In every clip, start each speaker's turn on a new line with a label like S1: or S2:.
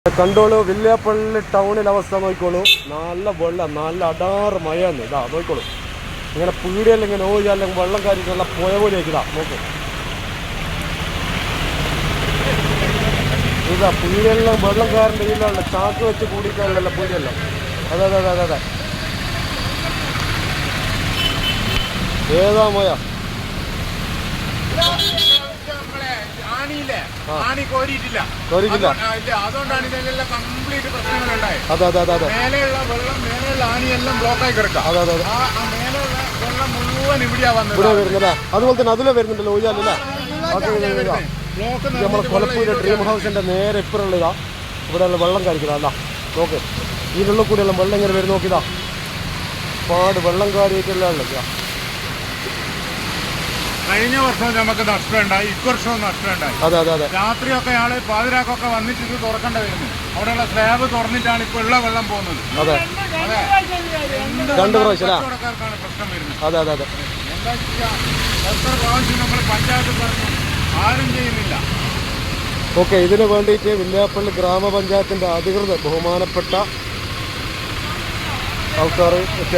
S1: കണ്ടോളൂ, വില്യാപ്പള്ളി ടൗണിൽ അവസ്ഥ നോക്കിക്കോളൂ. നല്ല വെള്ളം, നല്ല അടാറ് മഴയാണ്. ഇതാ നോക്കിക്കോളൂ, ഇങ്ങനെ പീടിയല്ലെങ്കിൽ നോക്കിയാല്ലെങ്കിൽ വെള്ളം കാര്യത്തിൽ നല്ല പുഴ പോലെയൊക്കെ ഇതാ നോക്കൂ. ഇതാ പീടിയെല്ലാം വെള്ളം കാരൻ്റെ ഇതിലുള്ള ചാക്ക് വെച്ച് കൂടിക്കാനുള്ള പീടിയെല്ലാം. അതെ അതെ അതെ അതെ. ഏതാ മഴ? കോരിയിട്ടില്ല, അതുകൊണ്ടാണ് ഇതിലെല്ലാം കംപ്ലീറ്റ് പ്രശ്നങ്ങളുണ്ടായത്. അതെ അതെ അതെ അതെ. മേലെയുള്ള വെള്ളം, മേലെയുള്ള ആണിയെല്ലാം ബ്ലോക്കായി കിടക്കാം. അതെ അതെ അതെ. മേലെയുള്ള വെള്ളം മുഴുവൻ ഇവിടെയാ വന്നത്, ഇവിടെ വരുന്നല്ലേ. അതുപോലെ തന്നെ അതിലെ വരുന്നുണ്ടല്ലോ ഊജാലല്ലേ. നമ്മൾ കൊലപ്പൂര് ഡ്രീം ഹൗസിന്റെ നേരെ ഇപ്പുറമുള്ള ഇതാ ഇവിടെയുള്ള വെള്ളം കാണിക്കുന്നതാ. അല്ല നോക്ക്, ഇതിനുള്ള കൂടെയുള്ള വെള്ളം ഇങ്ങനെ വരും നോക്കിയതാ. ഒരുപാട് വെള്ളം കാര്യമായിട്ടുള്ള ഉള്ളത്.
S2: കഴിഞ്ഞ വർഷവും നമുക്ക് നഷ്ടമുണ്ടായി, ഇക്കൊർഷവും നഷ്ടമുണ്ടായി.
S1: അതെ അതെ അതെ.
S2: രാത്രിയൊക്കെ ആള് പാതിരാക്കൊക്കെ വന്നിട്ട് ഇത് തുറക്കേണ്ട വരുന്നു. അവിടെയുള്ള സ്ലാബ് തുറന്നിട്ടാണ് ഇപ്പൊ ഉള്ള വെള്ളം പോകുന്നത്.
S1: അതെ, രണ്ട്
S2: കച്ചവടക്കാർക്കാണ് പ്രശ്നം വരുന്നത്.
S1: അതെ അതെ അതെ.
S2: എന്താ ചെയ്യാ, എത്ര പ്രാവശ്യം നമ്മൾ പഞ്ചായത്ത് പറഞ്ഞു, ആരും ചെയ്യുന്നില്ല.
S1: ഓക്കെ, ഇതിന് വേണ്ടിയിട്ട് വില്യാപ്പള്ളി ഗ്രാമപഞ്ചായത്തിന്റെ അധികൃതർ, ബഹുമാനപ്പെട്ട ആൾക്കാർ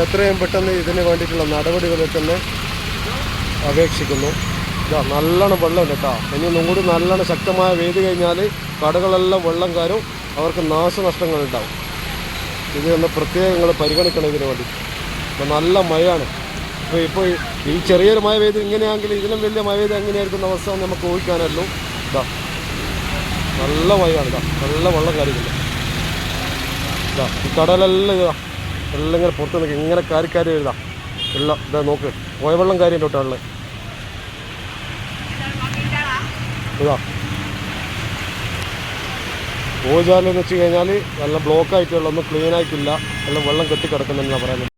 S1: എത്രയും പെട്ടെന്ന് ഇതിന് വേണ്ടിയിട്ടുള്ള നടപടികളിൽ തന്നെ അപേക്ഷിക്കുന്നു. ഇതാ നല്ലോണം വെള്ളമുണ്ട് കേട്ടോ. ഇനി ഒന്നും കൂടി നല്ലോണം ശക്തമായ വെയിൽ കഴിഞ്ഞാൽ കടകളെല്ലാം വെള്ളം കയറും, അവർക്ക് നാശനഷ്ടങ്ങളുണ്ടാവും. ഇത് ഒന്ന് പ്രത്യേകം നിങ്ങൾ പരിഗണിക്കണം ഇതിന് വേണ്ടി. ഇപ്പോൾ നല്ല മഴയാണ്. ഇപ്പോൾ ഈ ചെറിയൊരു മഴ പെയ്ത് ഇങ്ങനെയാണെങ്കിൽ ഇതിലും വലിയ മഴ പെയ്ത് എങ്ങനെയായിരിക്കുന്ന അവസ്ഥ നമുക്ക് ഊഹിക്കാനല്ലോ. ഇതാ നല്ല മഴയാണ്. ഇതാ നല്ല വെള്ളം കയറിയില്ല. ഇതാ ഈ കടലെല്ലാം ഇതാ എല്ലാം ഇങ്ങനെ പുറത്ത് നിൽക്കുക, ഇങ്ങനെ കാരി എഴുതാ എല്ലാം. ഇതാ നോക്ക്, പോയ വെള്ളം കാര്യം തൊട്ടുള്ളത് ഇതാ. ഓജാലെന്ന് വെച്ച് കഴിഞ്ഞാൽ നല്ല ബ്ലോക്കായിട്ടുള്ള, ഒന്നും ക്ലീൻ ആയിട്ടില്ല, എല്ലാം വെള്ളം കെട്ടിക്കിടക്കുന്നെന്നാണ് പറയുന്നത്.